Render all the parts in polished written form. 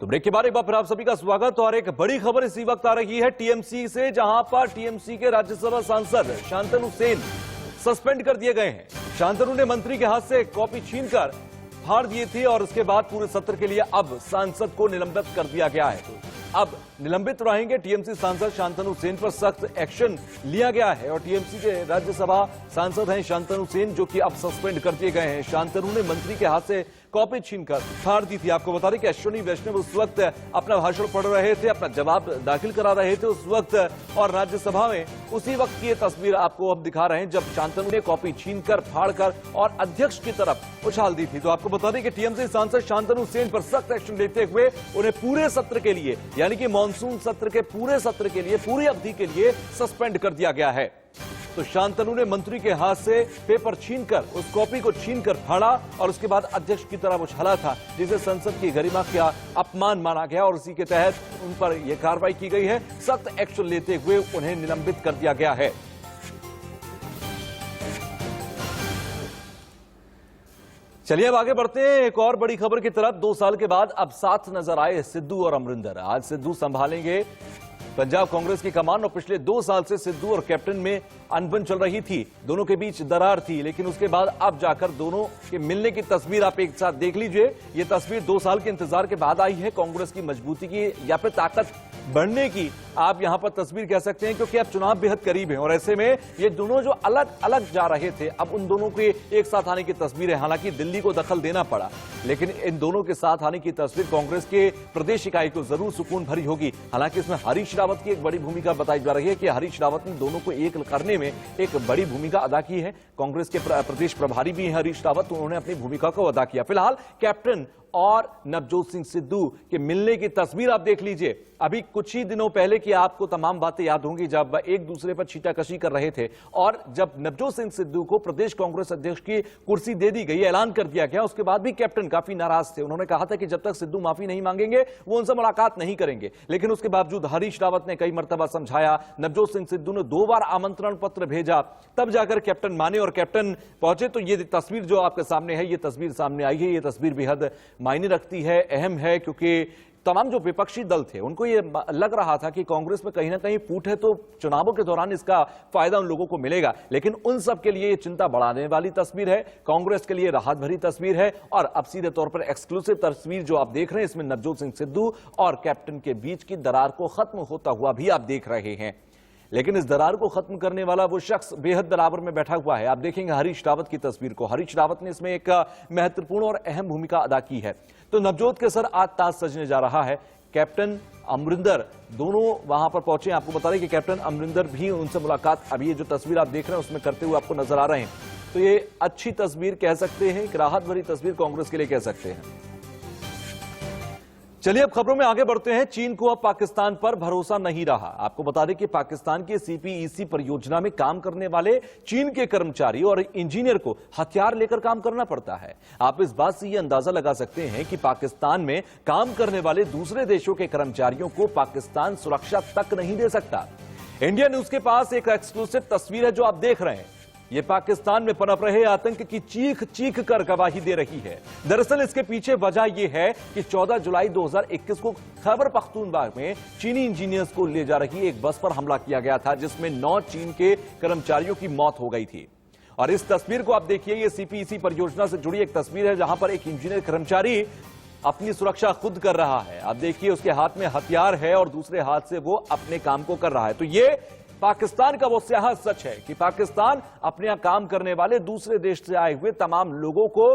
तो ब्रेक के बाद एक बार फिर आप सभी का स्वागत। और एक बड़ी खबर इसी वक्त आ रही है टीएमसी से, जहां पर टीएमसी के राज्यसभा सांसद शांतनु सेन सस्पेंड कर दिए गए हैं। शांतनु ने मंत्री के हाथ से कॉपी छीनकर फाड़ दिए थे और उसके बाद पूरे सत्र के लिए अब सांसद को निलंबित कर दिया गया है। अब निलंबित रहेंगे टीएमसी सांसद शांतनु सेन पर सख्त एक्शन लिया गया है। और टीएमसी के राज्यसभा सांसद हैं शांतनु सेन, जो कि अब सस्पेंड कर दिए गए हैं। शांतनु ने मंत्री के हाथ से कॉपी छीनकर फाड़ दी थी। आपको बता दें कि अश्विनी वैष्णव उस वक्त अपना भाषण पढ़ रहे थे, अपना जवाब दाखिल करा रहे थे उस वक्त, और राज्यसभा में उसी वक्त की ये तस्वीर आपको अब दिखा रहे हैं जब शांतनु ने कॉपी छीनकर फाड़कर और अध्यक्ष की तरफ उछाल दी थी। तो आपको बता दें कि टीएमसी सांसद शांतनु सेन पर सख्त एक्शन लेते हुए उन्हें पूरे सत्र के लिए, यानी कि मानसून सत्र के पूरे सत्र के लिए, पूरी अवधि के लिए सस्पेंड कर दिया गया है। तो शांतनु ने मंत्री के हाथ से पेपर छीनकर, उस कॉपी को छीनकर फाड़ा और उसके बाद अध्यक्ष की तरफ उछाला था, जिसे संसद की गरिमा का अपमान माना गया और उसी के तहत उन पर यह कार्रवाई की गई है। सख्त एक्शन लेते हुए उन्हें निलंबित कर दिया गया है। चलिए अब आगे बढ़ते हैं एक और बड़ी खबर की तरफ। 2 साल के बाद अब साथ नजर आए सिद्धू और अमरिंदर। आज सिद्धू संभालेंगे पंजाब कांग्रेस की कमान और पिछले 2 साल से सिद्धू और कैप्टन में अनबन चल रही थी, दोनों के बीच दरार थी, लेकिन उसके बाद अब जाकर दोनों के मिलने की तस्वीर आप एक साथ देख लीजिए। ये तस्वीर 2 साल के इंतजार के बाद आई है, कांग्रेस की मजबूती की या फिर ताकत बढ़ने की आप यहां पर तस्वीर कह सकते हैं, क्योंकि अब चुनाव बेहद करीब है और ऐसे में ये दोनों जो अलग अलग जा रहे थे, अब उन दोनों के एक साथ आने की तस्वीर है। हालांकि दिल्ली को दखल देना पड़ा, लेकिन इन दोनों के साथ आने की तस्वीर कांग्रेस के प्रदेश इकाई को जरूर सुकून भरी होगी। हालांकि इसमें हरीश रावत की एक बड़ी भूमिका बताई जा रही है कि हरीश रावत ने दोनों को एक करने में एक बड़ी भूमिका अदा की है। कांग्रेस के प्रदेश प्रभारी भी हैं हरीश रावत, तो उन्होंने अपनी भूमिका को अदा किया। फिलहाल कैप्टन और नवजोत सिंह सिद्धू के मिलने की तस्वीर आप देख लीजिए। अभी कुछ ही दिनों पहले की आपको तमाम बातें याद होंगी जब एक दूसरे पर छींटाकशी कर रहे थे और जब नवजोत सिंह सिद्धू को प्रदेश कांग्रेस अध्यक्ष की कुर्सी दे दी गई, ऐलान कर दिया गया, उसके बाद भी कैप्टन काफी नाराज थे। उन्होंने कहा था कि जब तक सिद्धू माफी नहीं मांगेंगे वो उनसे मुलाकात नहीं करेंगे, लेकिन उसके बावजूद हरीश रावत ने कई मर्तबा समझाया, नवजोत सिंह सिद्धू ने 2 बार आमंत्रण पत्र भेजा, तब जाकर कैप्टन माने और कैप्टन पहुंचे। तो ये तस्वीर जो आपके सामने है, ये तस्वीर सामने आई है, ये तस्वीर बेहद मायने रखती है, अहम है, क्योंकि तमाम जो विपक्षी दल थे उनको ये लग रहा था कि कांग्रेस में कहीं ना कहीं फूट है, तो चुनावों के दौरान इसका फायदा उन लोगों को मिलेगा, लेकिन उन सब के लिए ये चिंता बढ़ाने वाली तस्वीर है, कांग्रेस के लिए राहत भरी तस्वीर है। और अब सीधे तौर पर एक्सक्लूसिव तस्वीर जो आप देख रहे हैं, इसमें नवजोत सिंह सिद्धू और कैप्टन के बीच की दरार को खत्म होता हुआ भी आप देख रहे हैं। लेकिन इस दरार को खत्म करने वाला वो शख्स बेहद बराबर में बैठा हुआ है। आप देखेंगे हरीश रावत की तस्वीर को, हरीश रावत ने इसमें एक महत्वपूर्ण और अहम भूमिका अदा की है। तो नवजोत के सर आज ताज सजने जा रहा है। कैप्टन अमरिंदर दोनों वहां पर पहुंचे। आपको बता दें कि कैप्टन अमरिंदर भी उनसे मुलाकात, अभी ये जो तस्वीर आप देख रहे हैं उसमें करते हुए आपको नजर आ रहे हैं। तो ये अच्छी तस्वीर कह सकते हैं, एक राहत भरी तस्वीर कांग्रेस के लिए कह सकते हैं। चलिए अब खबरों में आगे बढ़ते हैं। चीन को अब पाकिस्तान पर भरोसा नहीं रहा। आपको बता दें कि पाकिस्तान के सीपीईसी परियोजना में काम करने वाले चीन के कर्मचारी और इंजीनियर को हथियार लेकर काम करना पड़ता है। आप इस बात से यह अंदाजा लगा सकते हैं कि पाकिस्तान में काम करने वाले दूसरे देशों के कर्मचारियों को पाकिस्तान सुरक्षा तक नहीं दे सकता। इंडिया न्यूज के पास एक एक्सक्लूसिव तस्वीर है जो आप देख रहे हैं। ये पाकिस्तान में पनप रहे आतंक की चीख चीख कर गवाही दे रही है। दरअसल इसके पीछे वजह यह है कि 14 जुलाई 2021 को खैबर पख्तूनख्वा में चीनी इंजीनियर्स को ले जा रही एक बस पर हमला किया गया था, जिसमें 9 चीन के कर्मचारियों की मौत हो गई थी। और इस तस्वीर को आप देखिए, ये सीपीईसी परियोजना से जुड़ी एक तस्वीर है जहां पर एक इंजीनियर कर्मचारी अपनी सुरक्षा खुद कर रहा है। आप देखिए उसके हाथ में हथियार है और दूसरे हाथ से वो अपने काम को कर रहा है। तो ये पाकिस्तान का वो स्याह सच है कि पाकिस्तान अपने यहां काम करने वाले दूसरे देश से आए हुए तमाम लोगों को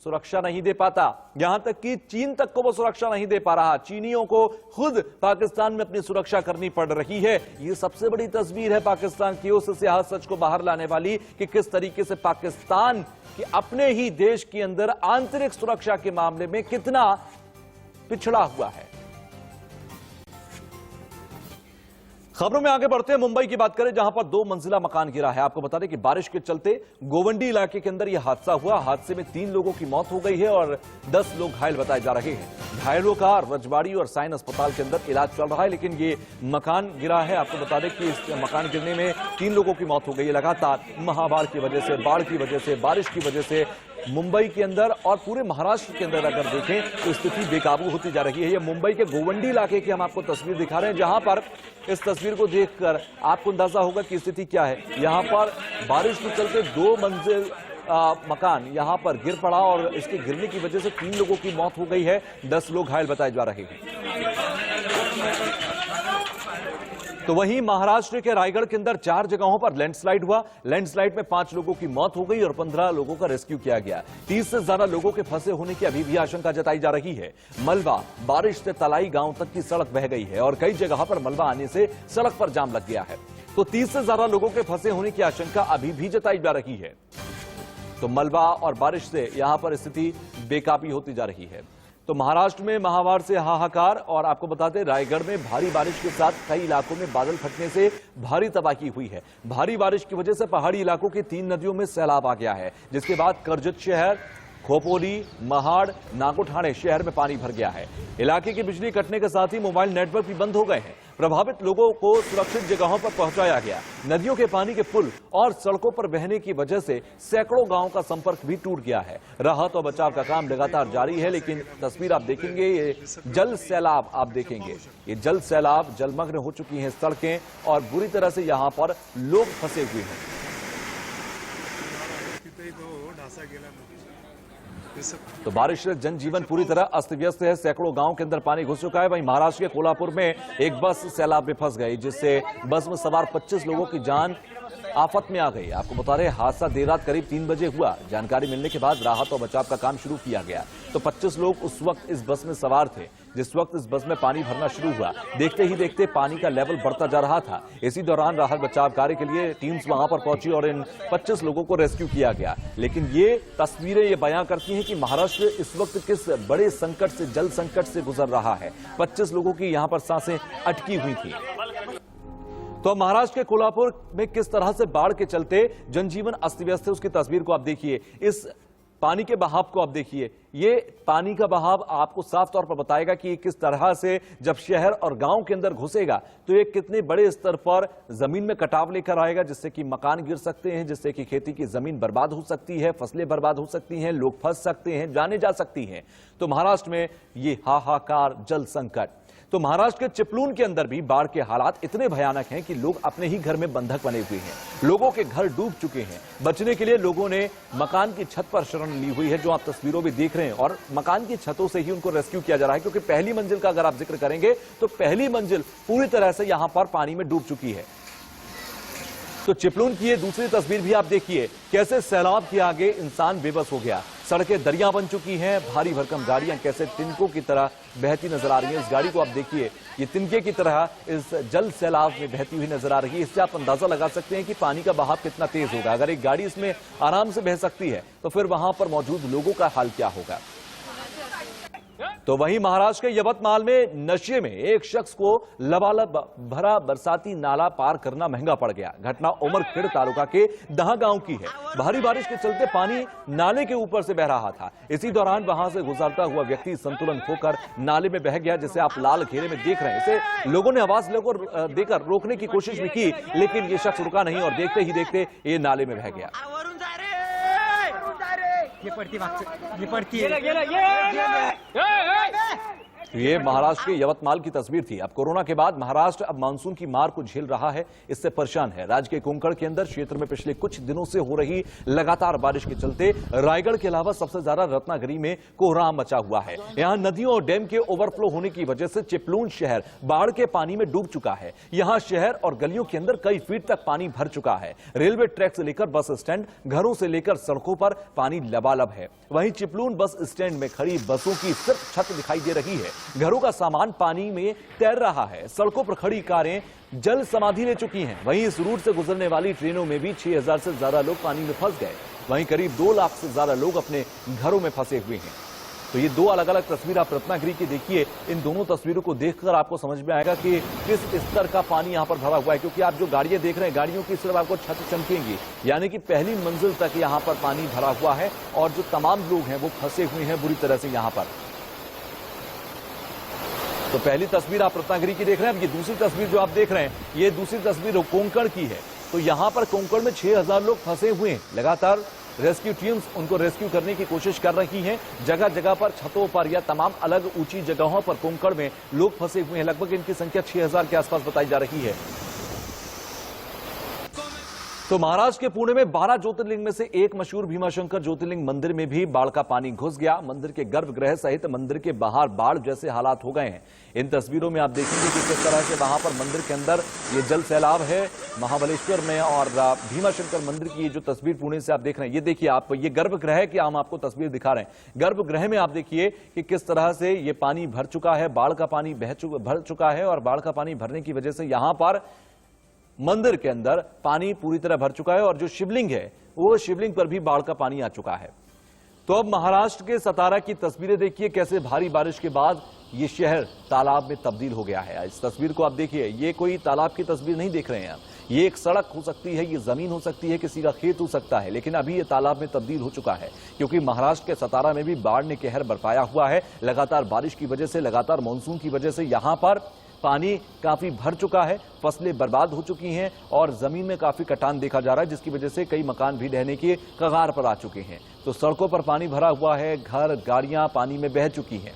सुरक्षा नहीं दे पाता। यहां तक कि चीन तक को वो सुरक्षा नहीं दे पा रहा। चीनियों को खुद पाकिस्तान में अपनी सुरक्षा करनी पड़ रही है। ये सबसे बड़ी तस्वीर है पाकिस्तान की, उस स्याह सच को बाहर लाने वाली कि किस तरीके से पाकिस्तान की अपने ही देश के अंदर आंतरिक सुरक्षा के मामले में कितना पिछड़ा हुआ है। खबरों में आगे बढ़ते हैं, मुंबई की बात करें जहां पर 2 मंजिला मकान गिरा है। आपको बता दें कि बारिश के चलते गोवंडी इलाके के अंदर यह हादसा हुआ। हादसे में 3 लोगों की मौत हो गई है और 10 लोग घायल बताए जा रहे हैं। घायलों का रजवाड़ी और साइन अस्पताल के अंदर इलाज चल रहा है, लेकिन ये मकान गिरा है। आपको बता दें कि इस मकान गिरने में 3 लोगों की मौत हो गई है। लगातार महाबाढ़ की वजह से, बाढ़ की वजह से, बारिश की वजह से मुंबई के अंदर और पूरे महाराष्ट्र के अंदर अगर देखें तो स्थिति बेकाबू होती जा रही है। ये मुंबई के गोवंडी इलाके की हम आपको तस्वीर दिखा रहे हैं, जहां पर इस तस्वीर को देखकर आपको अंदाजा होगा कि स्थिति क्या है। यहां पर बारिश के चलते 2 मंजिल मकान यहां पर गिर पड़ा और इसके गिरने की वजह से 3 लोगों की मौत हो गई है, 10 लोग घायल बताए जा रहे हैं। तो वहीं महाराष्ट्र के रायगढ़ के अंदर 4 जगहों पर लैंडस्लाइड हुआ। लैंडस्लाइड में 5 लोगों की मौत हो गई और 15 लोगों का रेस्क्यू किया गया। 30 से ज्यादा लोगों के फंसे होने की अभी भी आशंका जताई जा रही है। मलबा बारिश से तलाई गांव तक की सड़क बह गई है और कई जगह पर मलबा आने से सड़क पर जाम लग गया है। तो 30 से ज्यादा लोगों के फंसे होने की आशंका अभी भी जताई जा रही है। तो मलबा और बारिश से यहां पर स्थिति बेकाबू होती जा रही है। तो महाराष्ट्र में माहवार से हाहाकार, और आपको बता दें रायगढ़ में भारी बारिश के साथ कई इलाकों में बादल फटने से भारी तबाही हुई है। भारी बारिश की वजह से पहाड़ी इलाकों की 3 नदियों में सैलाब आ गया है, जिसके बाद कर्जत शहर, खोपोली, महाड़, नागोठाणे शहर में पानी भर गया है। इलाके की बिजली कटने के साथ ही मोबाइल नेटवर्क भी बंद हो गए हैं। प्रभावित लोगों को सुरक्षित जगहों पर पहुंचाया गया। नदियों के पानी के पुल और सड़कों पर बहने की वजह से सैकड़ों गांवों का संपर्क भी टूट गया है। राहत और बचाव का काम लगातार जारी है, लेकिन तस्वीर आप देखेंगे ये जल सैलाब आप देखेंगे, ये जल सैलाब, जलमग्न हो चुकी हैं सड़कें और बुरी तरह से यहां पर लोग फंसे हुए हैं। तो बारिश से जनजीवन पूरी तरह अस्त व्यस्त है। सैकड़ों गांव के अंदर पानी घुस चुका है। वहीं महाराष्ट्र के कोल्हापुर में एक बस सैलाब में फंस गई, जिससे बस में सवार 25 लोगों की जान आफत में आ गई। आपको बता रहे हादसा देर रात करीब 3 बजे हुआ। जानकारी मिलने के बाद राहत और बचाव का काम शुरू किया गया। तो 25 लोग उस वक्त इस बस में सवार थे जिस वक्त इस बस में पानी भरना शुरू हुआ। देखते ही देखते पानी का लेवल बढ़ता जा रहा था। इसी दौरान राहत बचाव कार्य के लिए टीम्स वहां पर पहुंची और इन 25 लोगों को रेस्क्यू किया गया। लेकिन ये तस्वीरें ये बयां करती हैं कि महाराष्ट्र इस वक्त किस बड़े संकट से, जल संकट से गुजर रहा है। 25 लोगों की यहां पर सांसें अटकी हुई थी। तो महाराष्ट्र के कोल्हापुर में किस तरह से बाढ़ के चलते जनजीवन अस्त व्यस्त है, उसकी तस्वीर को आप देखिए। इस पानी के बहाव को आप देखिए। ये पानी का बहाव आपको साफ तौर पर बताएगा कि किस तरह से जब शहर और गांव के अंदर घुसेगा तो ये कितने बड़े स्तर पर जमीन में कटाव लेकर आएगा, जिससे कि मकान गिर सकते हैं, जिससे कि खेती की जमीन बर्बाद हो सकती है, फसलें बर्बाद हो सकती हैं, लोग फंस सकते हैं, जाने जा सकती हैं। तो महाराष्ट्र में ये हाहाकार जल संकट। तो महाराष्ट्र के चिपलून के अंदर भी बाढ़ के हालात इतने भयानक हैं कि लोग अपने ही घर में बंधक बने हुए हैं। लोगों के घर डूब चुके हैं। बचने के लिए लोगों ने मकान की छत पर शरण ली हुई है, जो आप तस्वीरों में देख रहे हैं, और मकान की छतों से ही उनको रेस्क्यू किया जा रहा है। क्योंकि पहली मंजिल का अगर आप जिक्र करेंगे तो पहली मंजिल पूरी तरह से यहां पर पानी में डूब चुकी है। तो चिपलून की ये दूसरी तस्वीर भी आप देखिए, कैसे सैलाब के आगे इंसान बेबस हो गया। सड़कें दरिया बन चुकी हैं। भारी भरकम गाड़ियां कैसे तिनकों की तरह बहती नजर आ रही हैं। इस गाड़ी को आप देखिए, ये तिनके की तरह इस जल सैलाब में बहती हुई नजर आ रही है। इससे आप अंदाजा लगा सकते हैं कि पानी का बहाव कितना तेज होगा। अगर एक गाड़ी इसमें आराम से बह सकती है तो फिर वहां पर मौजूद लोगों का हाल क्या होगा। तो वहीं महाराष्ट्र के यवतमाल में नशे में एक शख्स को लबालब भरा बरसाती नाला पार करना महंगा पड़ गया। घटना उमरखेड़ तालुका के दहा गांव की है। भारी बारिश के चलते पानी नाले के ऊपर से बह रहा था। इसी दौरान वहां से गुजरता हुआ व्यक्ति संतुलन खोकर नाले में बह गया, जिसे आप लाल घेरे में देख रहे हैं। इसे लोगों ने आवाज देकर रोकने की कोशिश भी की, लेकिन ये शख्स रुका नहीं और देखते ही देखते ये नाले में बह गया। ये महाराष्ट्र के यवतमाल की तस्वीर थी। अब कोरोना के बाद महाराष्ट्र अब मानसून की मार को झेल रहा है, इससे परेशान है। राज्य के कोंकण के अंदर क्षेत्र में पिछले कुछ दिनों से हो रही लगातार बारिश के चलते रायगढ़ के अलावा सबसे ज्यादा रत्नागिरी में कोहराम मचा हुआ है। यहां नदियों और डैम के ओवरफ्लो होने की वजह से चिपलून शहर बाढ़ के पानी में डूब चुका है। यहां शहर और गलियों के अंदर कई फीट तक पानी भर चुका है। रेलवे ट्रैक से लेकर बस स्टैंड, घरों से लेकर सड़कों पर पानी लबालब है। वहीं चिपलून बस स्टैंड में खड़ी बसों की सिर्फ छत दिखाई दे रही है। घरों का सामान पानी में तैर रहा है। सड़कों पर खड़ी कारें जल समाधि ले चुकी हैं। वहीं इस रूट से गुजरने वाली ट्रेनों में भी 6000 से ज्यादा लोग पानी में फंस गए। वहीं करीब 2 लाख से ज्यादा लोग अपने घरों में फंसे हुए हैं। तो ये 2 अलग अलग तस्वीर आप रत्नागिरी की देखिए। इन दोनों तस्वीरों को देखकर आपको समझ में आएगा कि किस स्तर का पानी यहां पर भरा हुआ है। क्योंकि आप जो गाड़ियां देख रहे हैं, गाड़ियों की सिर्फ आपको छत चमकेंगी, यानी कि पहली मंजिल तक यहां पर पानी भरा हुआ है और जो तमाम लोग हैं वो फंसे हुए हैं बुरी तरह से यहां पर। तो पहली तस्वीर आप रत्नागिरी की देख रहे हैं। अब ये दूसरी तस्वीर जो आप देख रहे हैं, ये दूसरी तस्वीर कोंकण की है। तो यहां पर कोंकण में 6000 लोग फंसे हुए हैं। लगातार रेस्क्यू टीम्स उनको रेस्क्यू करने की कोशिश कर रही हैं। जगह जगह पर, छतों पर या तमाम अलग ऊंची जगहों पर कोंकण में लोग फंसे हुए हैं। लगभग इनकी संख्या 6000 के आसपास बताई जा रही है। तो महाराष्ट्र के पुणे में 12 ज्योतिर्लिंग में से एक मशहूर भीमाशंकर ज्योतिर्लिंग मंदिर में भी बाढ़ का पानी घुस गया। मंदिर के गर्भगृह सहित मंदिर के बाहर बाढ़ जैसे हालात हो गए हैं। इन तस्वीरों में आप देखेंगे कि किस तरह से वहां पर मंदिर के अंदर ये जल सैलाब है। महाबलेश्वर में और भीमाशंकर मंदिर की ये जो तस्वीर पुणे से आप देख रहे हैं, ये देखिए आप, ये गर्भगृह की हम आपको तस्वीर दिखा रहे हैं। गर्भगृह में आप देखिए कि किस तरह से ये पानी भर चुका है, बाढ़ का पानी भर चुका है और बाढ़ का पानी भरने की वजह से यहां पर मंदिर के अंदर पानी पूरी तरह भर चुका है और जो शिवलिंग है वो शिवलिंग पर भी बाढ़ का पानी आ चुका है। तो अब महाराष्ट्र के सतारा की तस्वीरें देखिए, कैसे भारी बारिश के बाद ये शहर तालाब में तब्दील हो गया है। इस तस्वीर को आप देखिए, ये कोई तालाब की तस्वीर नहीं देख रहे हैं आप, ये एक सड़क हो सकती है, ये जमीन हो सकती है, किसी का खेत हो सकता है, लेकिन अभी ये तालाब में तब्दील हो चुका है क्योंकि महाराष्ट्र के सतारा में भी बाढ़ ने कहर बरपाया हुआ है। लगातार बारिश की वजह से, लगातार मानसून की वजह से यहां पर पानी काफी भर चुका है, फसलें बर्बाद हो चुकी हैं और जमीन में काफी कटान देखा जा रहा है, जिसकी वजह से कई मकान भी ढहने के कगार पर आ चुके हैं। तो सड़कों पर पानी भरा हुआ है, घर गाड़ियां पानी में बह चुकी हैं।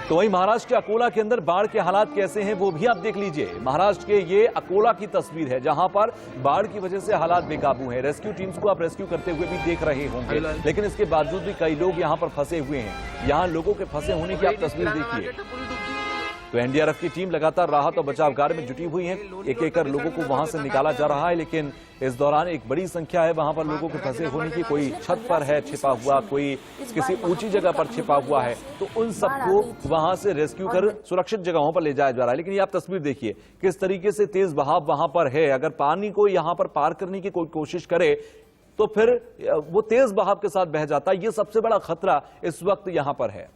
तो वहीं महाराष्ट्र के अकोला के अंदर बाढ़ के हालात कैसे हैं वो भी आप देख लीजिए। महाराष्ट्र के ये अकोला की तस्वीर है जहां पर बाढ़ की वजह से हालात बेकाबू हैं। रेस्क्यू टीम्स को आप रेस्क्यू करते हुए भी देख रहे होंगे, लेकिन इसके बावजूद भी कई लोग यहां पर फंसे हुए हैं। यहां लोगों के फंसे होने की आप तस्वीर देखिए। तो एनडीआरएफ की टीम लगातार राहत और बचाव कार्य में जुटी हुई है। एक एक कर लोगों को वहां से निकाला जा रहा है, लेकिन इस दौरान एक बड़ी संख्या है वहां पर लोगों के फंसे होने की। कोई छत पर है छिपा हुआ, कोई किसी ऊंची जगह पर छिपा हुआ है, तो उन सबको वहां से रेस्क्यू कर सुरक्षित जगहों पर ले जाया जा रहा है। लेकिन ये आप तस्वीर देखिए किस तरीके से तेज बहाव वहां पर है। अगर पानी को यहां पर पार करने की कोई कोशिश करे तो फिर वो तेज बहाव के साथ बह जाता है। ये सबसे बड़ा खतरा इस वक्त यहां पर है।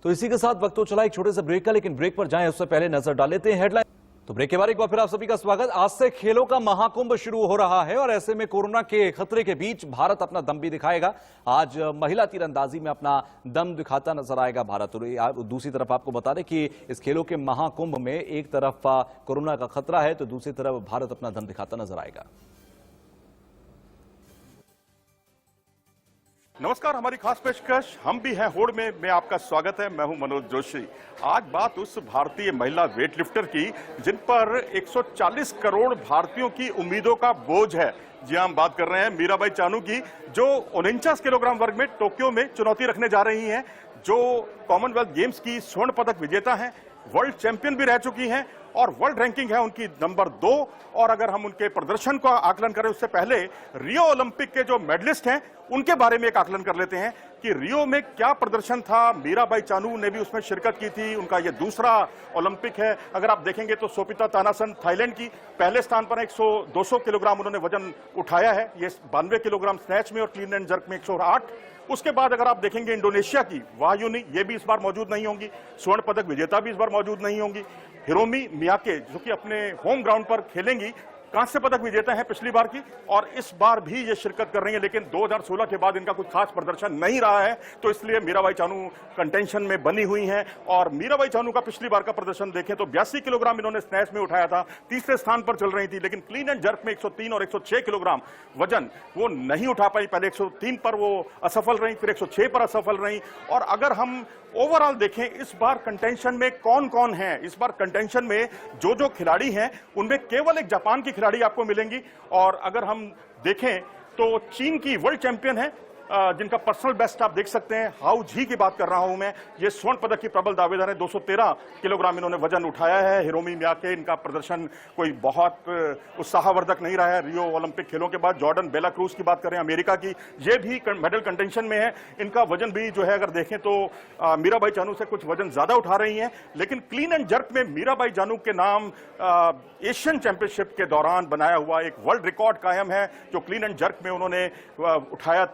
तो इसी के साथ वक्त तो चला एक छोटे से ब्रेक का, लेकिन ब्रेक पर जाएं उससे पहले नजर डाल लेते हैं हेडलाइन। तो ब्रेक के बाद एक बार फिर आप सभी का स्वागत। आज से खेलों का महाकुंभ शुरू हो रहा है और ऐसे में कोरोना के खतरे के बीच भारत अपना दम भी दिखाएगा। आज महिला तीरंदाजी में अपना दम दिखाता नजर आएगा भारत। और दूसरी तरफ आपको बता दें कि इस खेलों के महाकुंभ में एक तरफ कोरोना का खतरा है तो दूसरी तरफ भारत अपना दम दिखाता नजर आएगा। नमस्कार, हमारी खास पेशकश हम भी हैं होड़ में आपका स्वागत है। मैं हूं मनोज जोशी। आज बात उस भारतीय महिला वेटलिफ्टर की जिन पर 140 करोड़ भारतीयों की उम्मीदों का बोझ है। जी हम बात कर रहे हैं मीराबाई चानू की, जो 49 किलोग्राम वर्ग में टोक्यो में चुनौती रखने जा रही हैं, जो कॉमनवेल्थ गेम्स की स्वर्ण पदक विजेता हैं, वर्ल्ड चैंपियन भी रह चुकी हैं और वर्ल्ड रैंकिंग है उनकी नंबर 2। और अगर हम उनके प्रदर्शन का आकलन करें उससे पहले रियो ओलंपिक के जो मेडलिस्ट हैं उनके बारे में एक आकलन कर लेते हैं कि रियो में क्या प्रदर्शन था। मीराबाई चानू ने भी उसमें शिरकत की थी, उनका ये दूसरा ओलंपिक है। अगर आप देखेंगे तो सोपिता तानासन थाईलैंड की पहले स्थान पर 200 किलोग्राम उन्होंने वजन उठाया है, ये 92 किलोग्राम स्नैच में और क्लीन एंड जर्क में 108। उसके बाद अगर आप देखेंगे इंडोनेशिया की वायुनी, ये भी इस बार मौजूद नहीं होंगी, स्वर्ण पदक विजेता भी इस बार मौजूद नहीं होंगी। हिरोमी मियाके जो कि अपने होम ग्राउंड पर खेलेंगी, कांस्य पदक विजेता है पिछली बार की और इस बार भी ये शिरकत कर रही है, लेकिन 2016 के बाद इनका कुछ खास प्रदर्शन नहीं रहा है, तो इसलिए मीराबाई चानू कंटेंशन में बनी हुई हैं। और मीराबाई चानू का पिछली बार का प्रदर्शन देखें तो 82 किलोग्राम इन्होंने स्नैच में उठाया था, तीसरे स्थान पर चल रही थी, लेकिन क्लीन एंड जर्क में 103 और 106 किलोग्राम वजन वो नहीं उठा पाई। पहले 103 पर वो असफल रही, फिर 106 पर असफल रही। और अगर हम ओवरऑल देखें इस बार कंटेंशन में कौन कौन है, इस बार कंटेंशन में जो खिलाड़ी हैं उनमें केवल एक जापान की खिलाड़ी आपको मिलेंगी। और अगर हम देखें तो चीन की वर्ल्ड चैंपियन है, जिनका पर्सनल बेस्ट आप देख सकते हैं, हाउ जी की बात कर रहा हूं मैं। ये स्वर्ण पदक की प्रबल दावेदार है, 213 किलोग्राम इन्होंने वजन उठाया है। हिरोमी मियाके, इनका प्रदर्शन कोई बहुत उत्साहवर्धक नहीं रहा है रियो ओलंपिक खेलों के बाद। जॉर्डन बेला क्रूज की बात करें अमेरिका की, ये भी मेडल कंटेंशन में है, इनका वजन भी जो है अगर देखें तो मीराबाई चानू से कुछ वजन ज्यादा उठा रही हैं। लेकिन क्लीन एंड जर्क में मीराबाई चानू के नाम एशियन चैंपियनशिप के दौरान बनाया हुआ एक वर्ल्ड रिकॉर्ड कायम है, जो क्लीन एंड जर्क में उन्होंने उठाया,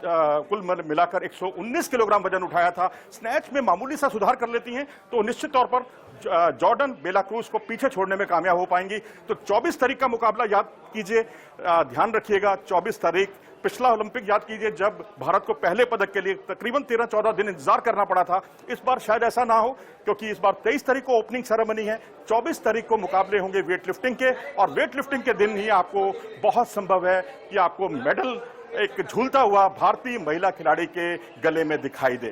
कुल मिलाकर 119 किलोग्राम वजन उठाया था। स्नैच में मामूली सा सुधार कर लेती हैं तो निश्चित तौर पर जॉर्डन बेला क्रूज को पीछे छोड़ने में कामयाब हो पाएंगी। तो 24 तारीख का मुकाबला याद कीजिए, ध्यान रखिएगा, 24 तारीख पिछला ओलंपिक याद कीजिए जब भारत को पहले पदक के लिए तकरीबन 13-14 दिन इंतजार करना पड़ा था। इस बार शायद ऐसा ना हो, क्योंकि इस बार 23 तारीख को ओपनिंग सेरेमनी है, 24 तारीख को मुकाबले होंगे वेट लिफ्टिंग के, और वेट लिफ्टिंग के दिन ही आपको बहुत संभव है कि आपको मेडल एक झूलता हुआ भारतीय महिला खिलाड़ी के गले में दिखाई दे।